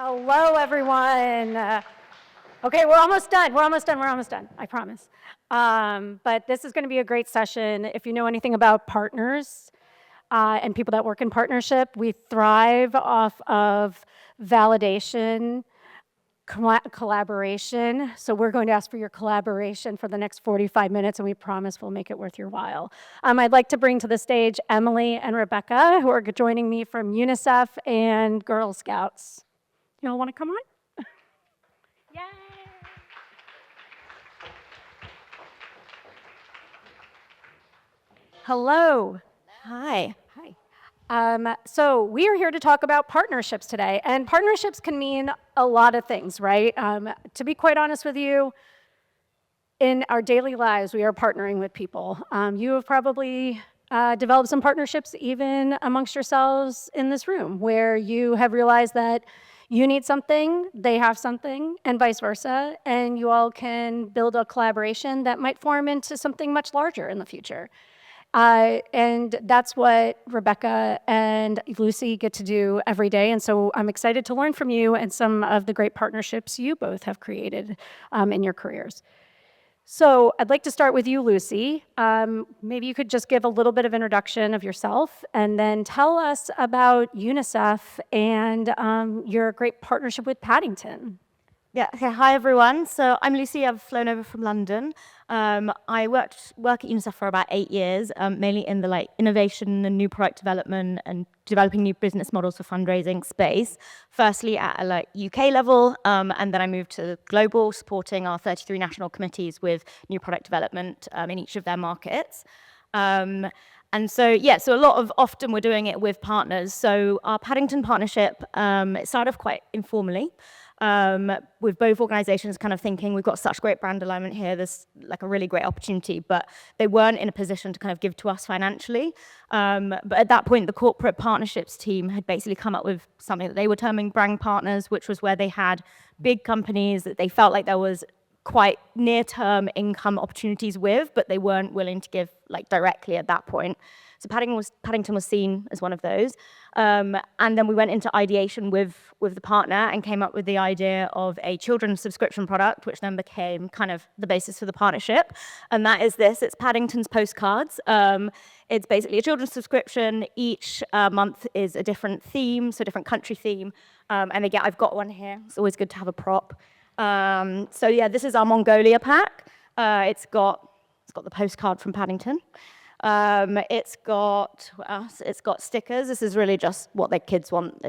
Hello, everyone. Okay, we're almost done. I promise. But this is going to be a great session. If you know anything about partners and people that work in partnership, we thrive off of validation, collaboration. So we're going to ask for your collaboration for the next 45 minutes, and we promise we'll make it worth your while. I'd like to bring to the stage Emily and Rebecca, who are joining me from UNICEF and Girl Scouts. You all want to come on? Yay! Hello. Hi. Hi. So we are here to talk about partnerships today, and partnerships can mean a lot of things, right? To be quite honest with you, in our daily lives, we are partnering with people. You have probably developed some partnerships even amongst yourselves in this room, where you have realized that you need something, they have something, and vice versa, and you all can build a collaboration that might form into something much larger in the future. And that's what Rebecca and Lucy get to do every day, and so I'm excited to learn from you and some of the great partnerships you both have created in your careers. So I'd like to start with you, Lucy. Maybe you could just give a little bit of introduction of yourself and then tell us about UNICEF and your great partnership with Paddington. Yeah. Okay. Hi, everyone. So I'm Lucy. I've flown over from London. I work at UNICEF for about 8 years, mainly in the innovation and new product development and developing new business models for fundraising space. Firstly at a UK level, and then I moved to global, supporting our 33 national committees with new product development in each of their markets. And so a lot of often we're doing it with partners. So our Paddington partnership, it started off quite informally. With both organizations kind of thinking we've got such great brand alignment here, there's a really great opportunity, but they weren't in a position to kind of give to us financially. But at that point, the corporate partnerships team had basically come up with something that they were terming brand partners, which was where they had big companies that they felt like there was quite near-term income opportunities with, but they weren't willing to give directly at that point. So Paddington was seen as one of those. And then we went into ideation with the partner and came up with the idea of a children's subscription product, which then became kind of the basis for the partnership. And that is this. It's Paddington's postcards. It's basically a children's subscription. Each month is a different theme, so different country theme. And again, I've got one here. It's always good to have a prop. This is our Mongolia pack. It's got the postcard from Paddington. It's got stickers. This is really just what their kids want.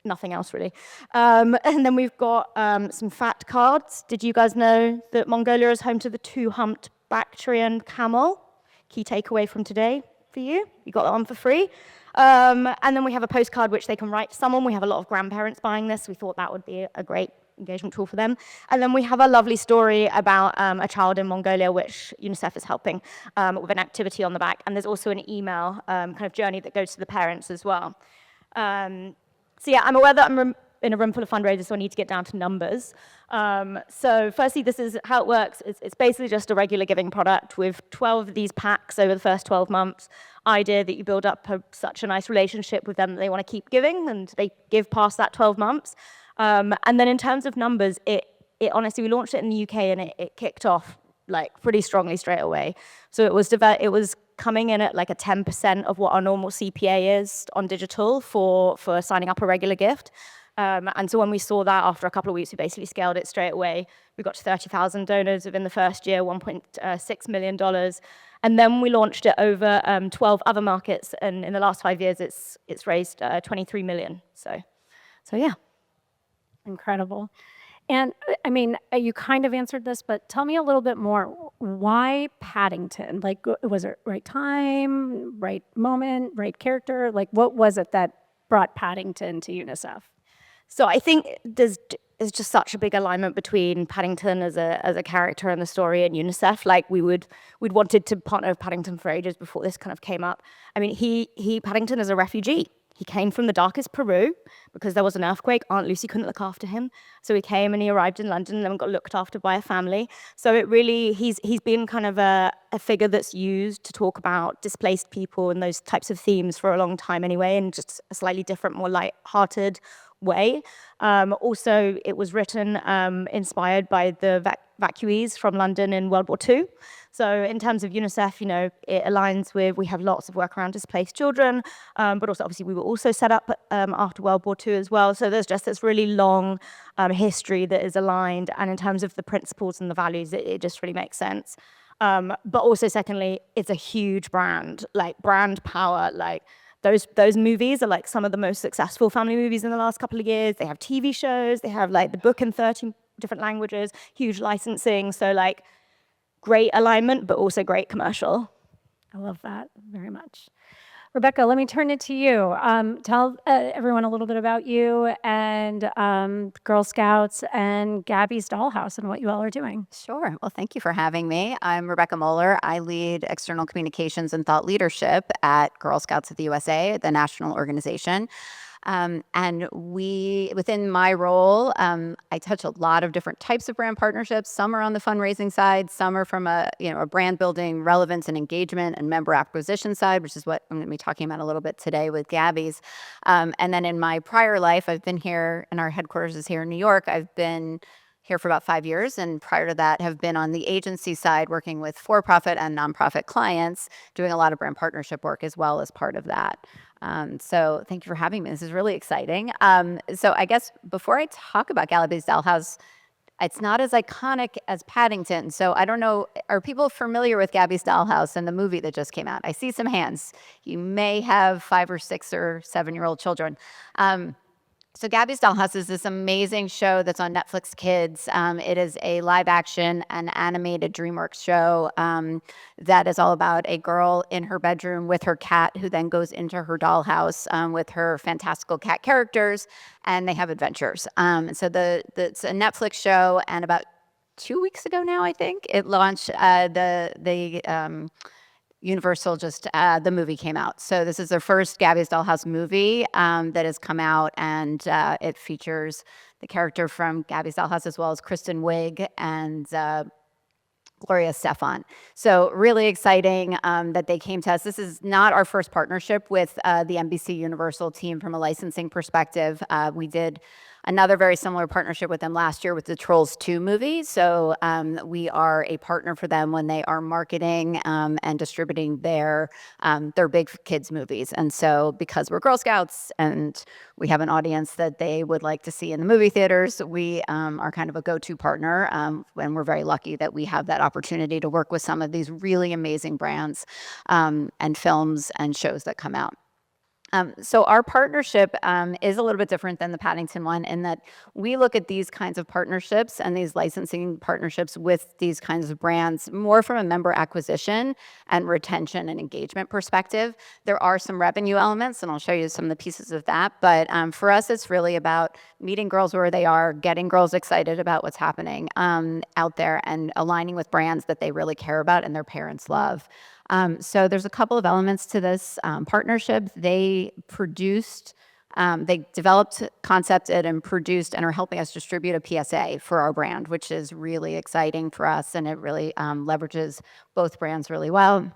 Nothing else really. And then we've got some fact cards. Did you guys know that Mongolia is home to the two-humped Bactrian camel? Key takeaway from today for you. You got that one for free. And then we have a postcard which they can write to someone. We have a lot of grandparents buying this. We thought that would be a great engagement tool for them. And then we have a lovely story about a child in Mongolia, which UNICEF is helping with an activity on the back. And there's also an email kind of journey that goes to the parents as well. I'm aware that I'm in a room full of fundraisers, so I need to get down to numbers. So firstly, this is how it works. It's basically just a regular giving product with 12 of these packs over the first 12 months. Idea that you build up such a nice relationship with them that they want to keep giving, and they give past that 12 months. And then in terms of numbers, it honestly, we launched it in the UK and it kicked off pretty strongly straight away. So it was coming in at a 10% of what our normal CPA is on digital for signing up a regular gift. And so when we saw that after a couple of weeks, we basically scaled it straight away. We got to 30,000 donors within the first year, $1.6 million. And then we launched it over 12 other markets. And in the last 5 years, it's raised 23 million. So yeah. Incredible. And I mean, you kind of answered this, but tell me a little bit more. Why Paddington? Was it right time, right moment, right character? What was it that brought Paddington to UNICEF? So I think there's just such a big alignment between Paddington as a character in the story and UNICEF. We'd wanted to partner with Paddington for ages before this kind of came up. I mean, Paddington is a refugee. He came from the darkest Peru because there was an earthquake. Aunt Lucy couldn't look after him. So he came and he arrived in London and then got looked after by a family. So he's been kind of a figure that's used to talk about displaced people and those types of themes for a long time anyway, and just a slightly different, more light-hearted way. Also, it was written inspired by the evacuees from London in World War II. So in terms of UNICEF, you know, it aligns with, we have lots of work around displaced children, but also obviously we were also set up after World War II as well. So there's just this really long history that is aligned. And in terms of the principles and the values, it just really makes sense. But also secondly, it's a huge brand, like brand power, like those movies are like some of the most successful family movies in the last couple of years. They have TV shows, they have like the book in 13 different languages, huge licensing. So like great alignment, but also great commercial. I love that very much. Rebecca, let me turn it to you. Tell everyone a little bit about you and Girl Scouts and Gabby's Dollhouse and what you all are doing. Sure. Well, thank you for having me. I'm Rebecca Moeller. I lead external communications and thought leadership at Girl Scouts of the USA, the national organization. And within my role, I touch a lot of different types of brand partnerships. Some are on the fundraising side, some are from a brand building, relevance and engagement and member acquisition side, which is what I'm going to be talking about a little bit today with Gabby's. And then in my prior life, I've been here, and our headquarters is here in New York. I've been here for about 5 years, and prior to that have been on the agency side working with for-profit and nonprofit clients, doing a lot of brand partnership work as well as part of that. So thank you for having me. This is really exciting. So I guess before I talk about Gabby's Dollhouse, it's not as iconic as Paddington. So I don't know, are people familiar with Gabby's Dollhouse and the movie that just came out? I see some hands. You may have 5 or 6 or 7-year-old children. So Gabby's Dollhouse is this amazing show that's on Netflix Kids. It is a live action and animated DreamWorks show that is all about a girl in her bedroom with her cat who then goes into her dollhouse with her fantastical cat characters, and they have adventures. So it's a Netflix show, and about 2 weeks ago now, I think, it launched Universal the movie came out. So this is their first Gabby's Dollhouse movie that has come out, and it features the character from Gabby's Dollhouse as well as Kristen Wiig and Gloria Stefan. So really exciting that they came to us. This is not our first partnership with the NBC Universal team from a licensing perspective. We did another very similar partnership with them last year with the Trolls 2 movie. So we are a partner for them when they are marketing and distributing their big kids movies. And so because we're Girl Scouts and we have an audience that they would like to see in the movie theaters, we are kind of a go-to partner. And we're very lucky that we have that opportunity to work with some of these really amazing brands and films and shows that come out. So our partnership is a little bit different than the Paddington one in that we look at these kinds of partnerships and these licensing partnerships with these kinds of brands more from a member acquisition and retention and engagement perspective. There are some revenue elements, and I'll show you some of the pieces of that. But for us, it's really about meeting girls where they are, getting girls excited about what's happening out there, and aligning with brands that they really care about and their parents love. So there's a couple of elements to this partnership. They developed, concepted, and produced, and are helping us distribute a PSA for our brand, which is really exciting for us, and it really leverages both brands really well.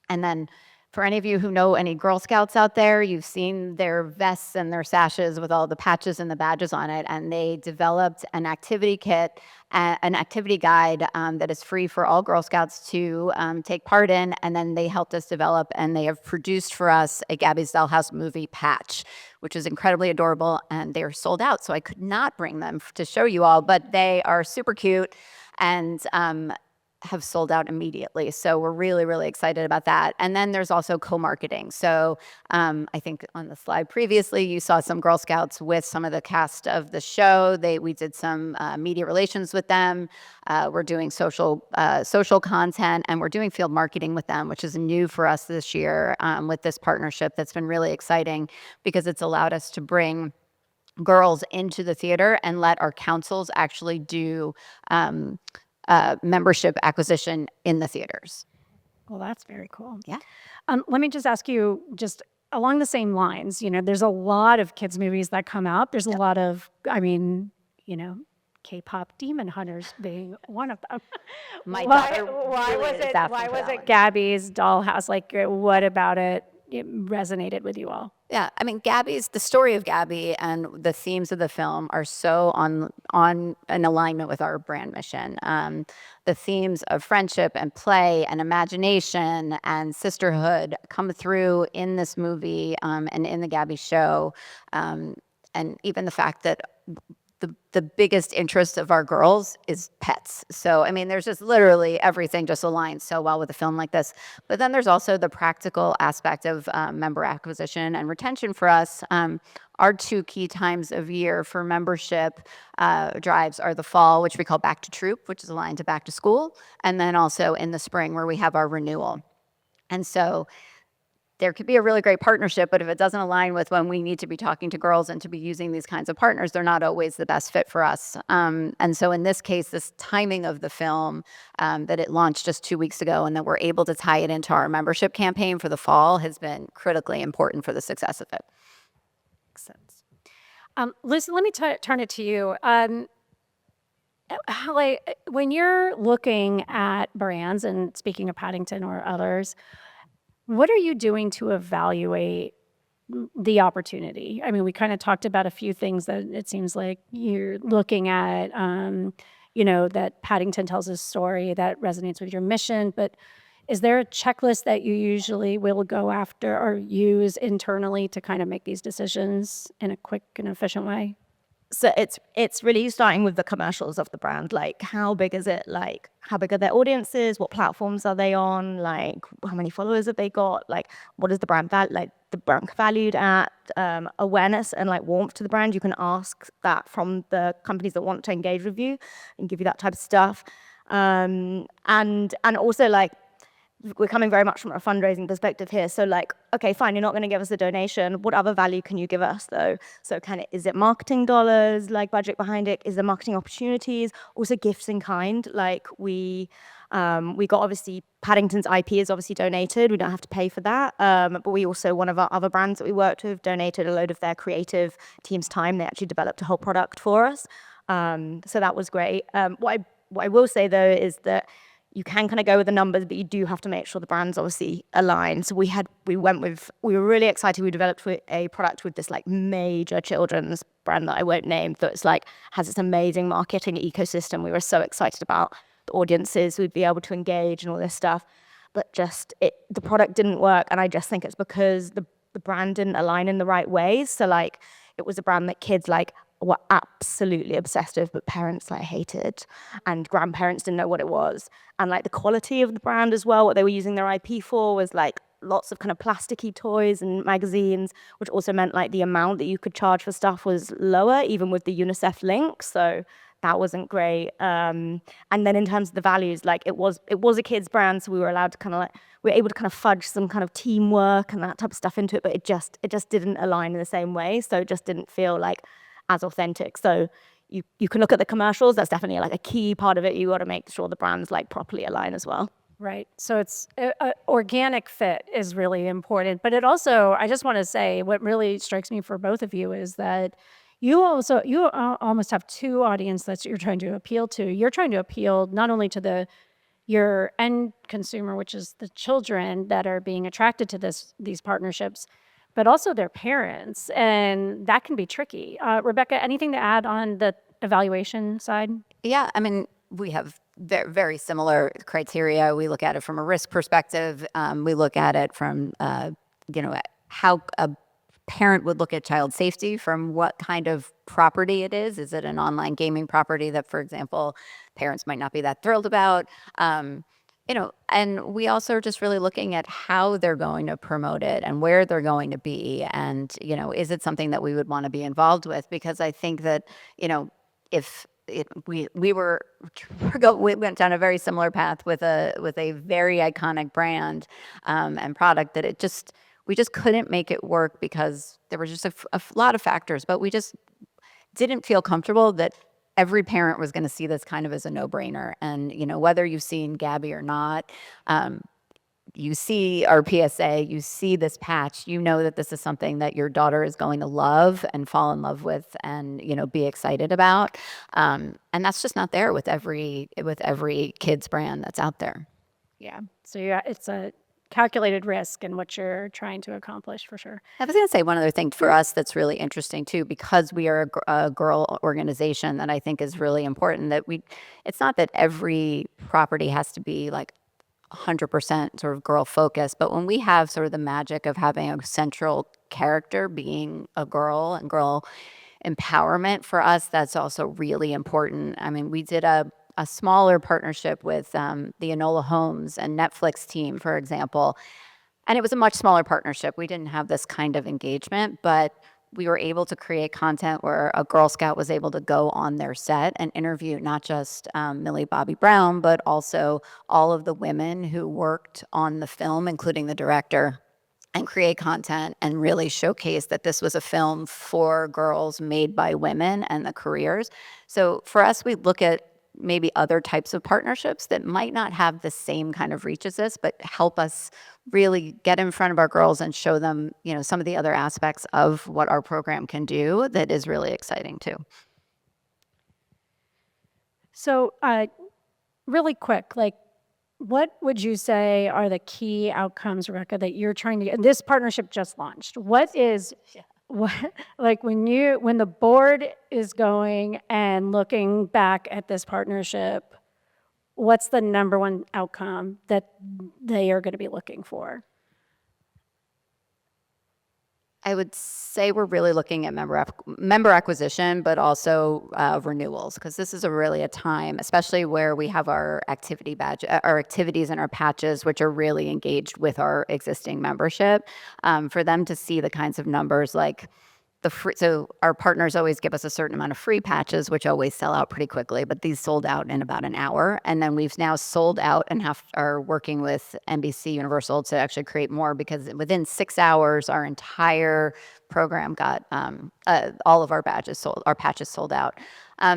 And then for any of you who know any Girl Scouts out there, you've seen their vests and their sashes with all the patches and the badges on it, and they developed an activity kit, an activity guide that is free for all Girl Scouts to take part in, and then they helped us develop, and they have produced for us a Gabby's Dollhouse movie patch, which is incredibly adorable, and they are sold out, so I could not bring them to show you all, but they are super cute, and have sold out immediately. So we're really, really excited about that. And then there's also co-marketing. So I think on the slide previously, you saw some Girl Scouts with some of the cast of the show. We did some media relations with them. We're doing social content, and we're doing field marketing with them, which is new for us this year with this partnership. That's been really exciting because it's allowed us to bring girls into the theater and let our councils actually do membership acquisition in the theaters. Well, that's very cool. Yeah. Let me just ask you, just along the same lines, there's a lot of kids movies that come out. There's a lot of, K-pop Demon Hunters being one of them. My why daughter was really is it asking why for was that it one. Gabby's Dollhouse? Like, what about it, it resonated with you all? Yeah, I mean, the story of Gabby and the themes of the film are so on an alignment with our brand mission. The themes of friendship and play and imagination and sisterhood come through in this movie, and in the Gabby show, and even the fact that the biggest interest of our girls is pets. So, I mean, there's just literally everything just aligns so well with a film like this. But then there's also the practical aspect of member acquisition and retention for us. Our two key times of year for membership drives are the fall, which we call Back to Troop, which is aligned to back to school, and then also in the spring where we have our renewal. And so there could be a really great partnership, but if it doesn't align with when we need to be talking to girls and to be using these kinds of partners, they're not always the best fit for us. And so in this case, this timing of the film, that it launched just 2 weeks ago and that we're able to tie it into our membership campaign for the fall has been critically important for the success of it. Makes sense. Lucy, let me turn it to you. When you're looking at brands, and speaking of Paddington or others, what are you doing to evaluate the opportunity? I mean, we kind of talked about a few things that it seems like you're looking at, that Paddington tells a story that resonates with your mission, but is there a checklist that you usually will go after or use internally to kind of make these decisions in a quick and efficient way? So it's really starting with the commercials of the brand. Like, how big is it? Like, how big are their audiences? What platforms are they on? Like, how many followers have they got? Like, what is the brand the brand valued at? Awareness and like warmth to the brand. You can ask that from the companies that want to engage with you and give you that type of stuff. And also, like, we're coming very much from a fundraising perspective here. So like, okay, fine, you're not going to give us a donation. What other value can you give us though? So is it marketing dollars, like budget behind it? Is there marketing opportunities? Also gifts in kind. Like we got, obviously Paddington's IP is obviously donated. We don't have to pay for that. But we also, one of our other brands that we worked with, donated a load of their creative team's time. They actually developed a whole product for us. So that was great. What I will say though is that you can kind of go with the numbers, but you do have to make sure the brand's obviously aligned. So we were really excited. We developed a product with this like major children's brand that I won't name, that's like has this amazing marketing ecosystem. We were so excited about the audiences we'd be able to engage and all this stuff, but the product didn't work. And I just think it's because the brand didn't align in the right ways. So like, it was a brand that kids like were absolutely obsessed with, but parents like hated, and grandparents didn't know what it was. And like the quality of the brand as well, what they were using their IP for was like lots of kind of plasticky toys and magazines, which also meant like the amount that you could charge for stuff was lower, even with the UNICEF link. So that wasn't great. And then in terms of the values, like it was a kids brand, so we were allowed to we were able to kind of fudge some kind of teamwork and that type of stuff into it, but it just didn't align in the same way. So it just didn't feel like as authentic. So you can look at the commercials. That's definitely like a key part of it. You got to make sure the brands like properly align as well. Right. So it's organic fit is really important. But it also, I just want to say, what really strikes me for both of you is that you almost have two audiences that you're trying to appeal to. You're trying to appeal not only to your end consumer, which is the children that are being attracted to these partnerships, but also their parents, and that can be tricky. Rebecca, anything to add on the evaluation side? Yeah, I mean, we have very, very similar criteria. We look at it from a risk perspective. We look at it from, how a parent would look at child safety, from what kind of property it is. Is it an online gaming property that, for example, parents might not be that thrilled about? And we also are just really looking at how they're going to promote it and where they're going to be. And, is it something that we would want to be involved with? Because I think that, if we went down a very similar path with a very iconic brand and product that we just couldn't make it work because there were just a lot of factors, but we just didn't feel comfortable that every parent was going to see this kind of as a no-brainer. And, whether you've seen Gabby or not, you see our PSA, you see this patch, you know that this is something that your daughter is going to love and fall in love with and, be excited about. And that's just not there with every kids brand that's out there. Yeah. So it's a calculated risk in what you're trying to accomplish for sure. I was going to say one other thing for us that's really interesting too, because we are a girl organization that I think is really important that it's not that every property has to be like 100% sort of girl focused, but when we have sort of the magic of having a central character being a girl and girl empowerment for us, that's also really important. I mean, we did a smaller partnership with the Enola Homes and Netflix team, for example, and it was a much smaller partnership. We didn't have this kind of engagement, but we were able to create content where a Girl Scout was able to go on their set and interview not just Millie Bobby Brown, but also all of the women who worked on the film, including the director, and create content and really showcase that this was a film for girls made by women and the careers. So for us, we look at maybe other types of partnerships that might not have the same kind of reach as this, but help us really get in front of our girls and show them, some of the other aspects of what our program can do that is really exciting too. So really quick, what would you say are the key outcomes, Rebecca, that you're trying to get? This partnership just launched. What when the board is going and looking back at this partnership, what's the number one outcome that they are going to be looking for? I would say we're really looking at member acquisition, but also renewals, because this is really a time, especially where we have our our activities and our patches, which are really engaged with our existing membership, for them to see the kinds of numbers like so our partners always give us a certain amount of free patches, which always sell out pretty quickly, but these sold out in about an hour. And then we've now sold out and are working with NBC Universal to actually create more, because within 6 hours, our entire program got all of our patches sold out.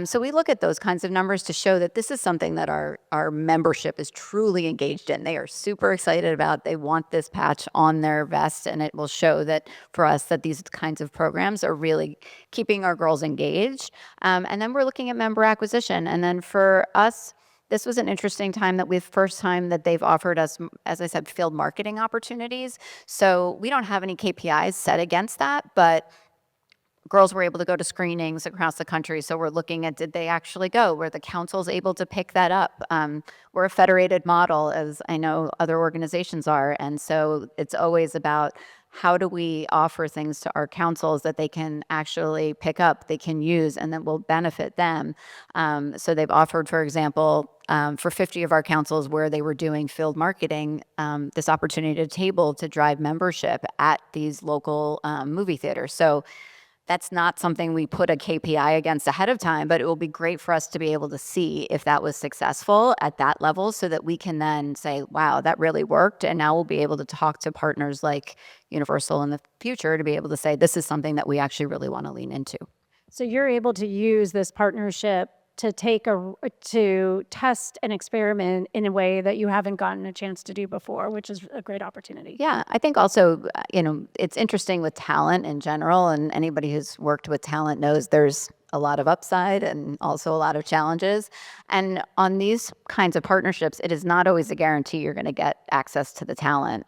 So we look at those kinds of numbers to show that this is something that our membership is truly engaged in. They are super excited about. They want this patch on their vest, and it will show that for us that these kinds of programs are really keeping our girls engaged. And then we're looking at member acquisition. And then for us, this was an interesting time first time that they've offered us, as I said, field marketing opportunities. So we don't have any KPIs set against that, but girls were able to go to screenings across the country. So we're looking at, did they actually go? Were the councils able to pick that up? We're a federated model, as I know other organizations are. And so it's always about, how do we offer things to our councils that they can actually pick up, they can use, and that will benefit them? So they've offered, for example, for 50 of our councils where they were doing field marketing, this opportunity to table to drive membership at these local movie theaters. So that's not something we put a KPI against ahead of time, but it will be great for us to be able to see if that was successful at that level, so that we can then say, wow, that really worked. And now we'll be able to talk to partners like Universal in the future to be able to say, this is something that we actually really want to lean into. So you're able to use this partnership to test and experiment in a way that you haven't gotten a chance to do before, which is a great opportunity. Yeah, I think also, it's interesting with talent in general, and anybody who's worked with talent knows there's a lot of upside and also a lot of challenges. And on these kinds of partnerships, it is not always a guarantee you're going to get access to the talent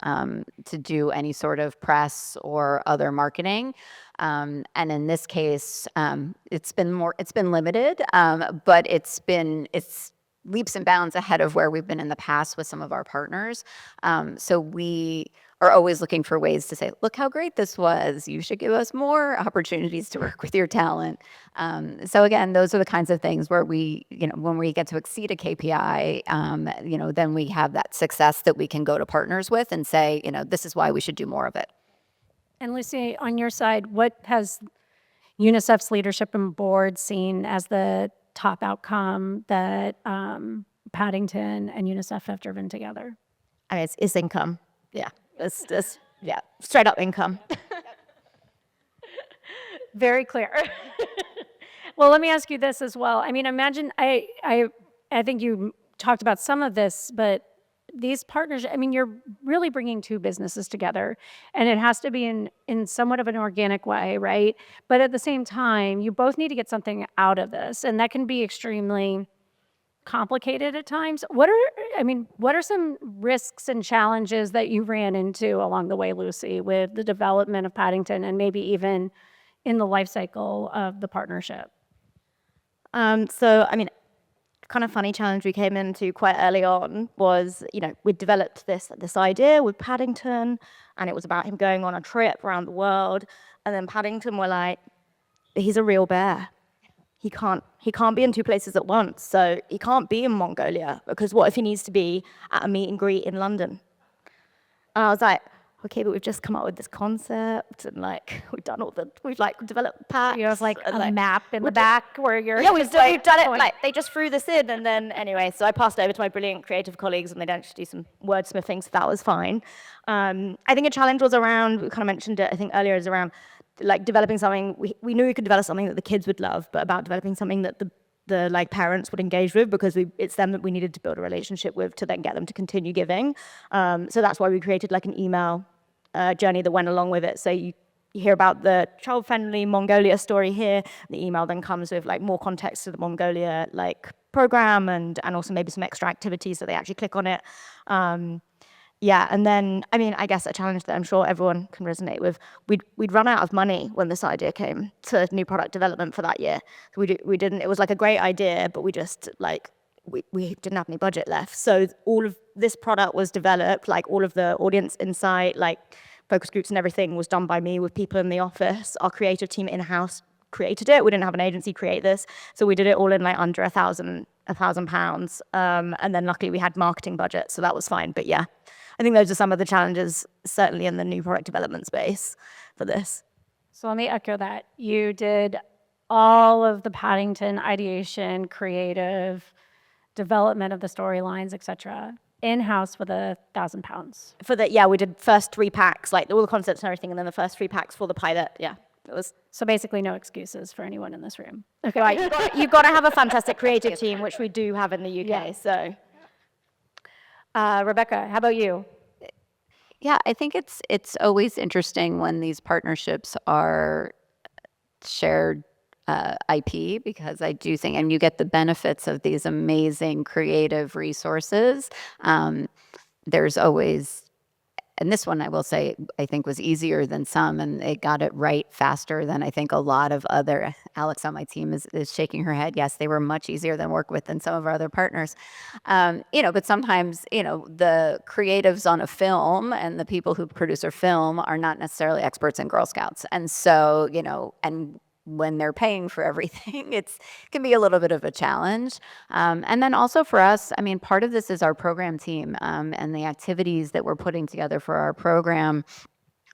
to do any sort of press or other marketing. And in this case, it's been limited, but it's leaps and bounds ahead of where we've been in the past with some of our partners. So we are always looking for ways to say, look how great this was. You should give us more opportunities to work with your talent. So again, those are the kinds of things where when we get to exceed a KPI, then we have that success that we can go to partners with and say, this is why we should do more of it. And Lucy, on your side, what has UNICEF's leadership and board seen as the top outcome that Paddington and UNICEF have driven together? I mean, it's income. Yeah, it's straight up income. Very clear. Well, let me ask you this as well. I mean, imagine, I think you talked about some of this, but these partnerships, I mean, you're really bringing two businesses together, and it has to be in somewhat of an organic way, right? But at the same time, you both need to get something out of this, and that can be extremely complicated at times. What are some risks and challenges that you ran into along the way, Lucy, with the development of Paddington and maybe even in the life cycle of the partnership? So, I mean, kind of funny challenge we came into quite early on was, we developed this idea with Paddington, and it was about him going on a trip around the world. And then Paddington were like, he's a real bear. He can't be in two places at once. So he can't be in Mongolia, because what if he needs to be at a meet and greet in London? And I was like, okay, but we've just come up with this concept, and we've developed packs. You have like and, a map in the back where you're. Yeah, we've done it. Like, they just threw this in, and then anyway, so I passed it over to my brilliant creative colleagues, and they'd actually do some wordsmithing, so that was fine. I think a challenge was around, we kind of mentioned it, I think earlier, is around like developing something. We knew we could develop something that the kids would love, but about developing something that the parents would engage with, because it's them that we needed to build a relationship with to then get them to continue giving. So that's why we created like an email journey that went along with it. So you hear about the child-friendly Mongolia story here. The email then comes with like more context to the Mongolia like program, and also maybe some extra activities so they actually click on it. And then, I guess a challenge that I'm sure everyone can resonate with, we'd run out of money when this idea came to new product development for that year. So we didn't, it was like a great idea, but we just we didn't have any budget left. So all of this product was developed, like all of the audience insight, like focus groups and everything was done by me with people in the office. Our creative team in-house created it. We didn't have an agency create this. So we did it all in like under £1,000. And then luckily we had marketing budget, so that was fine. But yeah, I think those are some of the challenges, certainly in the new product development space for this. So let me echo that. You did all of the Paddington ideation, creative development of the storylines, etc., in-house with £1,000. We did first 3 packs, like all the concepts and everything, and then the first 3 packs for the pilot. Yeah, it was. So basically no excuses for anyone in this room. Okay, right. You've got to have a fantastic creative team, which we do have in the UK. Yeah. So, Rebecca, how about you? Yeah, I think it's always interesting when these partnerships are shared IP, because I do think, and you get the benefits of these amazing creative resources. There's always, and this one I will say, I think was easier than some, and they got it right faster than I think a lot of other, Alex on my team is shaking her head. Yes, they were much easier than work with than some of our other partners. But sometimes, the creatives on a film and the people who produce a film are not necessarily experts in Girl Scouts. And so, and when they're paying for everything, it can be a little bit of a challenge. And then also for us, part of this is our program team and the activities that we're putting together for our program.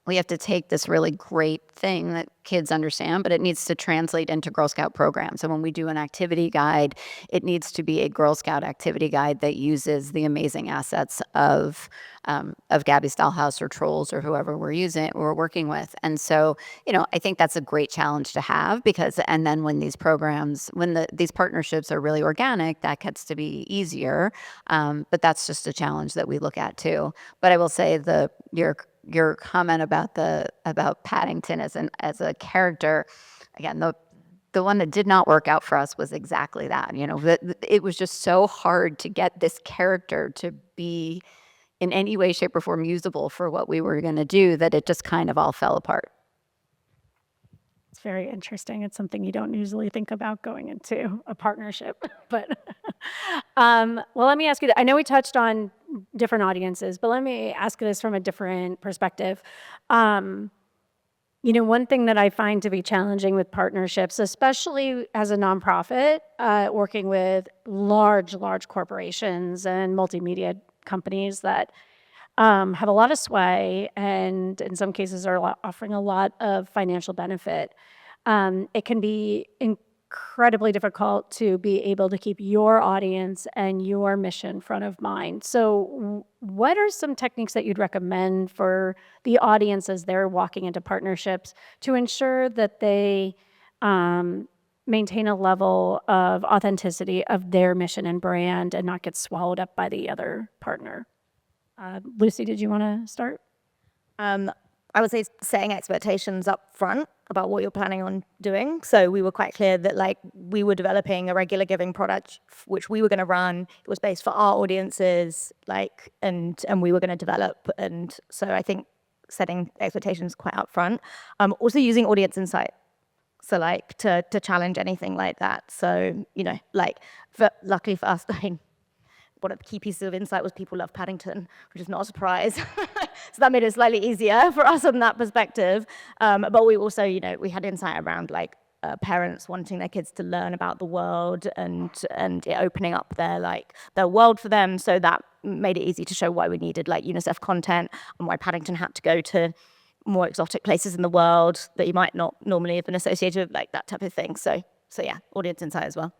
We have to take this really great thing that kids understand, but it needs to translate into Girl Scout programs. So when we do an activity guide, it needs to be a Girl Scout activity guide that uses the amazing assets of Gabby's Dollhouse or Trolls or whoever we're working with. And so, I think that's a great challenge to have, because, and then when these programs, these partnerships are really organic, that gets to be easier. But that's just a challenge that we look at too. But I will say your comment about Paddington as a character, again, the one that did not work out for us was exactly that. It was just so hard to get this character to be in any way, shape, or form usable for what we were going to do, that it just kind of all fell apart. It's very interesting. It's something you don't usually think about going into a partnership. But well, let me ask you that. I know we touched on different audiences, but let me ask this from a different perspective. One thing that I find to be challenging with partnerships, especially as a nonprofit, working with large corporations and multimedia companies that have a lot of sway and in some cases are offering a lot of financial benefit. It can be incredibly difficult to be able to keep your audience and your mission front of mind. So what are some techniques that you'd recommend for the audience as they're walking into partnerships to ensure that they maintain a level of authenticity of their mission and brand and not get swallowed up by the other partner? Lucy, did you want to start? I would say setting expectations up front about what you're planning on doing. So we were quite clear that like we were developing a regular giving product which we were going to run. It was based for our audiences, like and we were going to develop. And so I think setting expectations quite upfront. Also using audience insight. So like to challenge anything like that. So, you know, like luckily for us, I mean, one of the key pieces of insight was people love Paddington, which is not a surprise. So that made it slightly easier for us on that perspective. But we also, you know, we had insight around like parents wanting their kids to learn about the world and it opening up their world for them. So that made it easy to show why we needed like UNICEF content and why Paddington had to go to more exotic places in the world that you might not normally have been associated with, like that type of thing. So yeah, audience insight as well.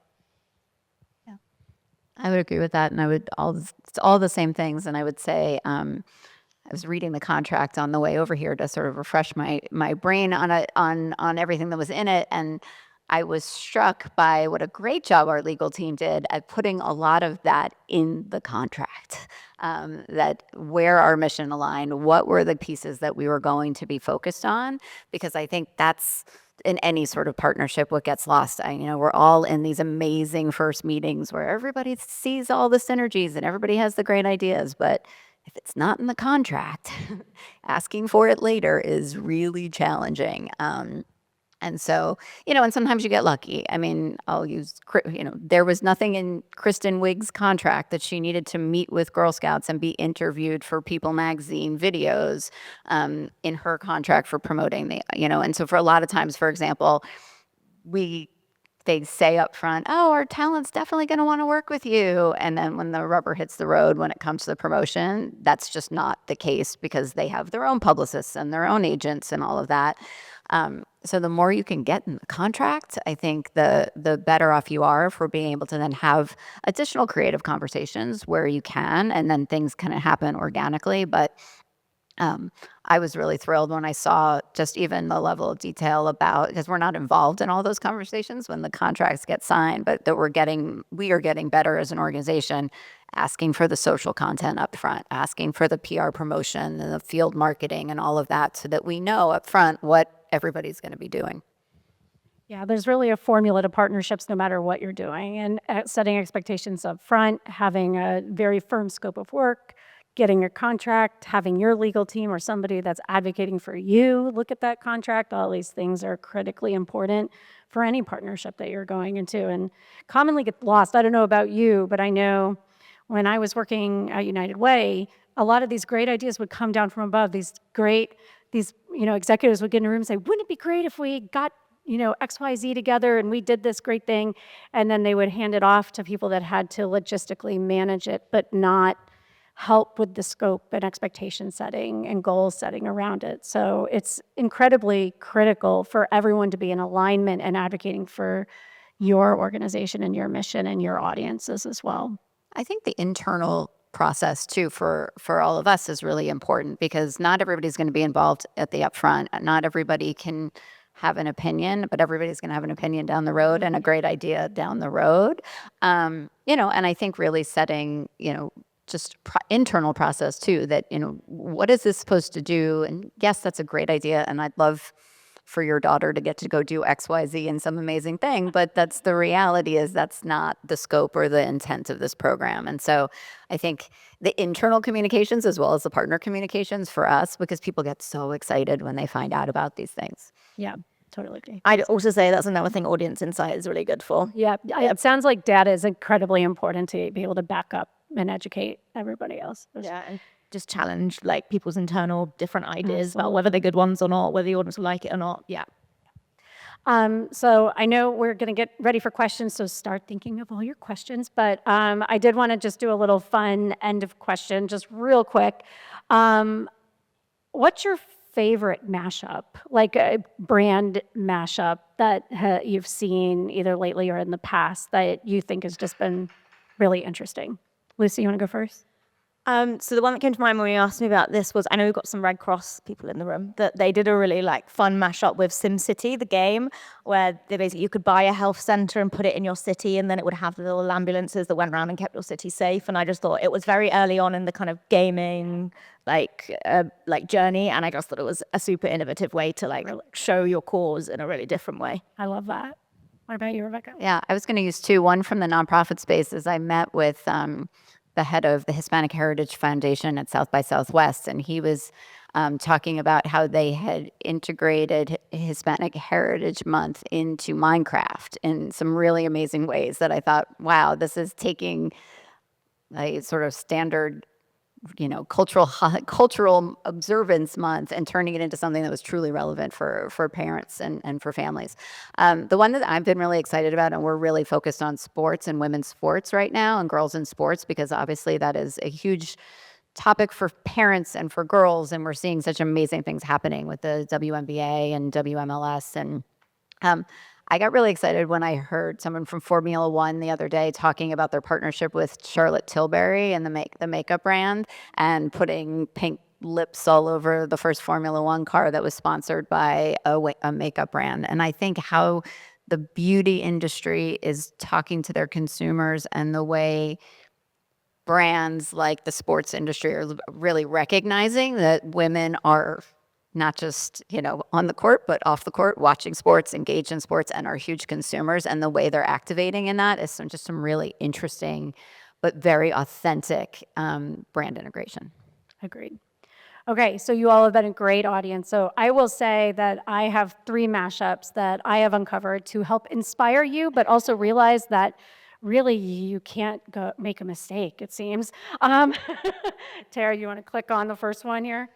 I would agree with that, and I would all the same things. And I would say I was reading the contract on the way over here to sort of refresh my brain on everything that was in it, and I was struck by what a great job our legal team did at putting a lot of that in the contract. That where our mission aligned, what were the pieces that we were going to be focused on, because I think that's in any sort of partnership what gets lost. We're all in these amazing first meetings where everybody sees all the synergies and everybody has the great ideas, but if it's not in the contract, asking for it later is really challenging. And so, and sometimes you get lucky. I mean, I'll use, there was nothing in Kristen Wiig's contract that she needed to meet with Girl Scouts and be interviewed for People magazine videos in her contract for promoting and so for a lot of times, for example, they say up front, oh, our talent's definitely going to want to work with you. And then when the rubber hits the road, when it comes to the promotion, that's just not the case because they have their own publicists and their own agents and all of that. So the more you can get in the contract, I think the better off you are for being able to then have additional creative conversations where you can, and then things kind of happen organically. But I was really thrilled when I saw just even the level of detail about, because we're not involved in all those conversations when the contracts get signed, but that we are getting better as an organization, asking for the social content up front, asking for the PR promotion and the field marketing and all of that so that we know up front what everybody's going to be doing. Yeah, there's really a formula to partnerships no matter what you're doing, and setting expectations up front, having a very firm scope of work, getting your contract, having your legal team or somebody that's advocating for you look at that contract. All these things are critically important for any partnership that you're going into and commonly get lost. I don't know about you, but I know when I was working at United Way, a lot of these great ideas would come down from above. These executives would get in a room and say, wouldn't it be great if we got XYZ together and we did this great thing? And then they would hand it off to people that had to logistically manage it, but not help with the scope and expectation setting and goal setting around it. So it's incredibly critical for everyone to be in alignment and advocating for your organization and your mission and your audiences as well. I think the internal process too for all of us is really important because not everybody's going to be involved at the upfront. Not everybody can have an opinion, but everybody's going to have an opinion down the road and a great idea down the road. And I think really setting, just internal process too, that, what is this supposed to do? And yes, that's a great idea. And I'd love for your daughter to get to go do XYZ and some amazing thing, but that's the reality is that's not the scope or the intent of this program. And so I think the internal communications as well as the partner communications for us, because people get so excited when they find out about these things. Yeah, totally agree. I'd also say that's another thing audience insight is really good for. Yeah, it sounds like data is incredibly important to be able to back up and educate everybody else. Yeah, and just challenge like people's internal different ideas about whether they're good ones or not, whether the audience will like it or not. Yeah. So I know we're going to get ready for questions, so start thinking of all your questions. But I did want to just do a little fun end of question, just real quick. What's your favorite mashup, like a brand mashup that you've seen either lately or in the past that you think has just been really interesting? Lucy, you want to go first? So the one that came to mind when you asked me about this was, I know we've got some Red Cross people in the room, that they did a really like fun mashup with SimCity, the game, where they basically, you could buy a health center and put it in your city, and then it would have the little ambulances that went around and kept your city safe. And I just thought it was very early on in the kind of gaming like journey, and I just thought it was a super innovative way to like show your cause in a really different way. I love that. What about you, Rebecca? Yeah, I was going to use two. One from the nonprofit space is I met with the head of the Hispanic Heritage Foundation at South by Southwest, and he was talking about how they had integrated Hispanic Heritage Month into Minecraft in some really amazing ways that I thought, wow, this is taking a sort of standard cultural observance month and turning it into something that was truly relevant for parents and for families. The one that I've been really excited about, and we're really focused on sports and women's sports right now and girls in sports, because obviously that is a huge topic for parents and for girls, and we're seeing such amazing things happening with the WNBA and WMLS. And I got really excited when I heard someone from Formula One the other day talking about their partnership with Charlotte Tilbury and the makeup brand, and putting pink lips all over the first Formula One car that was sponsored by a makeup brand. And I think how the beauty industry is talking to their consumers, and the way brands like the sports industry are really recognizing that women are not just, on the court, but off the court, watching sports, engaged in sports, and are huge consumers. And the way they're activating in that is just some really interesting, but very authentic brand integration. Agreed. Okay, so you all have been a great audience. So I will say that I have 3 mashups that I have uncovered to help inspire you, but also realize that really you can't go make a mistake, it seems. Tara, you want to click on the first one here?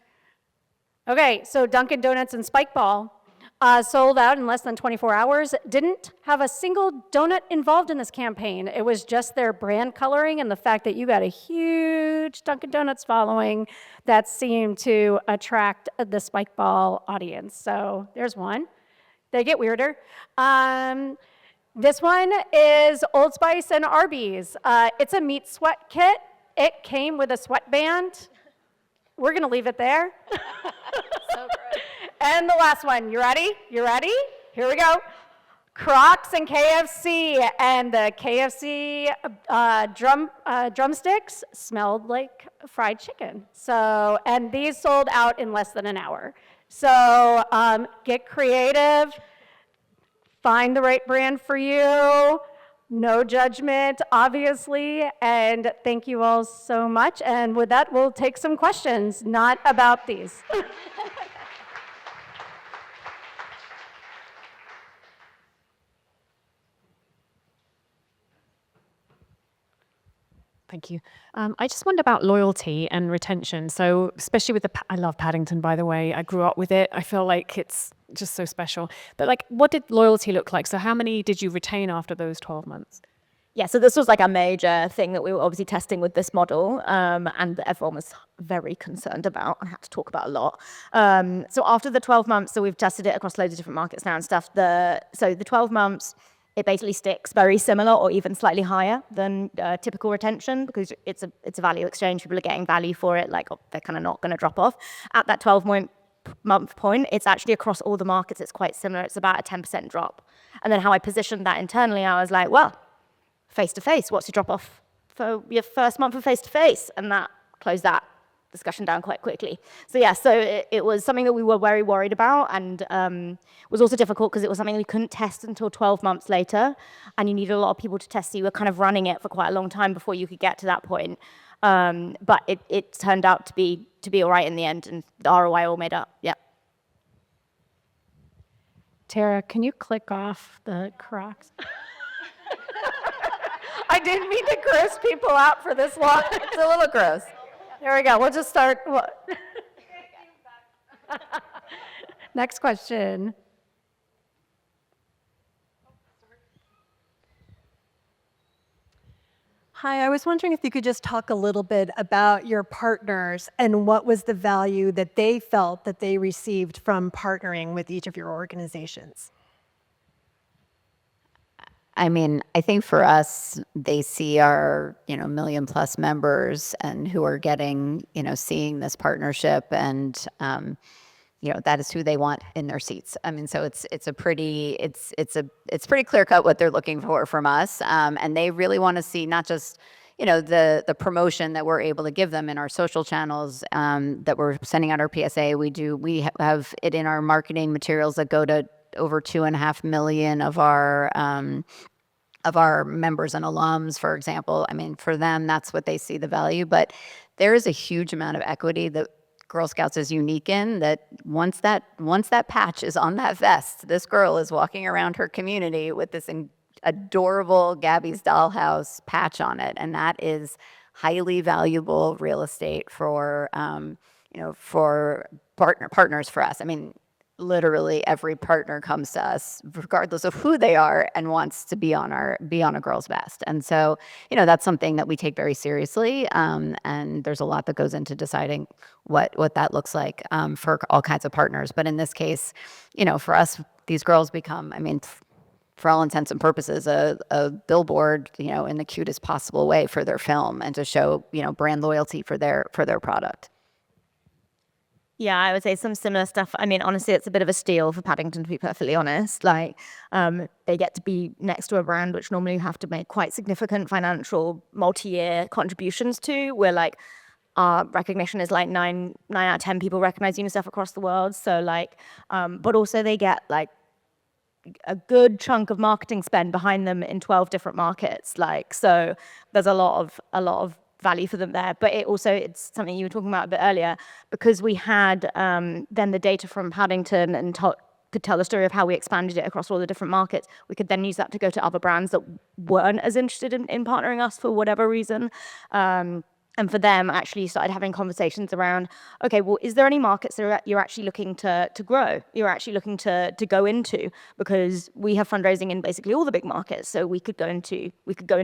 Okay, so Dunkin' Donuts and Spike Ball sold out in less than 24 hours. Didn't have a single donut involved in this campaign. It was just their brand coloring and the fact that you got a huge Dunkin' Donuts following that seemed to attract the Spike Ball audience. So there's one. They get weirder. This one is Old Spice and Arby's. It's a meat sweat kit. It came with a sweatband. We're going to leave it there. So great. And the last one. You ready? You ready? Here we go. Crocs and KFC. And the KFC drumsticks smelled like fried chicken. So, and these sold out in less than an hour. So get creative. Find the right brand for you. No judgment, obviously, and thank you all so much. And with that, we'll take some questions, not about these. Thank you. I just wondered about loyalty and retention. So especially with I love Paddington, by the way. I grew up with it. I feel like it's just so special. But like, what did loyalty look like? So how many did you retain after those 12 months? Yeah, so this was like a major thing that we were obviously testing with this model, and everyone was very concerned about and had to talk about a lot. So after the 12 months, so we've tested it across loads of different markets now and stuff. So the 12 months, it basically sticks very similar or even slightly higher than typical retention, because it's a value exchange. People are getting value for it, like they're kind of not going to drop off. At that 12-month point, it's actually across all the markets, it's quite similar. It's about a 10% drop. And then how I positioned that internally, I was like, well, face-to-face, what's your drop-off for your first month of face-to-face? And that closed that discussion down quite quickly. So yeah, so it was something that we were very worried about, and was also difficult because it was something we couldn't test until 12 months later, and you needed a lot of people to test. So you were kind of running it for quite a long time before you could get to that point. But it turned out to be all right in the end, and the ROI all made up. Yeah. Tara, can you click off the Crocs? I didn't mean to gross people out for this long. It's a little gross. There we go. We'll just start. Next question. Hi, I was wondering if you could just talk a little bit about your partners and what was the value that they felt that they received from partnering with each of your organizations. I mean, I think for us, they see our, million plus members and who are getting, seeing this partnership and, that is who they want in their seats. I mean, so it's pretty clear cut what they're looking for from us. And they really want to see not just, the promotion that we're able to give them in our social channels, that we're sending out our PSA. We have it in our marketing materials that go to over 2.5 million of our members and alums, for example. I mean, for them, that's what they see the value. But there is a huge amount of equity that Girl Scouts is unique in, that once that patch is on that vest, this girl is walking around her community with this adorable Gabby's Dollhouse patch on it. And that is highly valuable real estate for, for partners for us. I mean, literally every partner comes to us regardless of who they are and wants to be on a girl's vest. And so, that's something that we take very seriously. And there's a lot that goes into deciding what that looks like for all kinds of partners. But in this case, for us, these girls become, I mean, for all intents and purposes, a billboard, in the cutest possible way for their film and to show, brand loyalty for their product. Yeah, I would say some similar stuff. I mean, honestly, it's a bit of a steal for Paddington, to be perfectly honest. Like, they get to be next to a brand which normally you have to make quite significant financial multi-year contributions to. Where like our recognition is like 9 out of 10 people recognize UNICEF across the world. So like, but also they get like a good chunk of marketing spend behind them in 12 different markets. Like, so there's a lot of value for them there. But it's something you were talking about a bit earlier, because we had then the data from Paddington and could tell the story of how we expanded it across all the different markets. We could then use that to go to other brands that weren't as interested in partnering us for whatever reason. And for them, actually started having conversations around, okay, well, is there any markets that you're actually looking to grow? You're actually looking to go into, because we have fundraising in basically all the big markets. So we could go into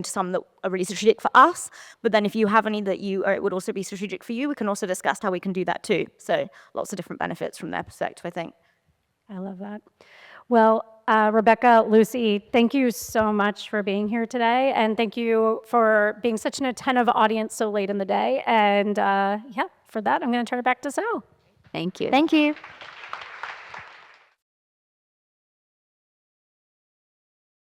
some that are really strategic for us. But then if you have any that it would also be strategic for you, we can also discuss how we can do that too. So lots of different benefits from their perspective, I think. I love that. Well, Rebecca, Lucy, thank you so much for being here today. And thank you for being such an attentive audience so late in the day. And for that, I'm going to turn it back to Sal. Thank you. Thank you.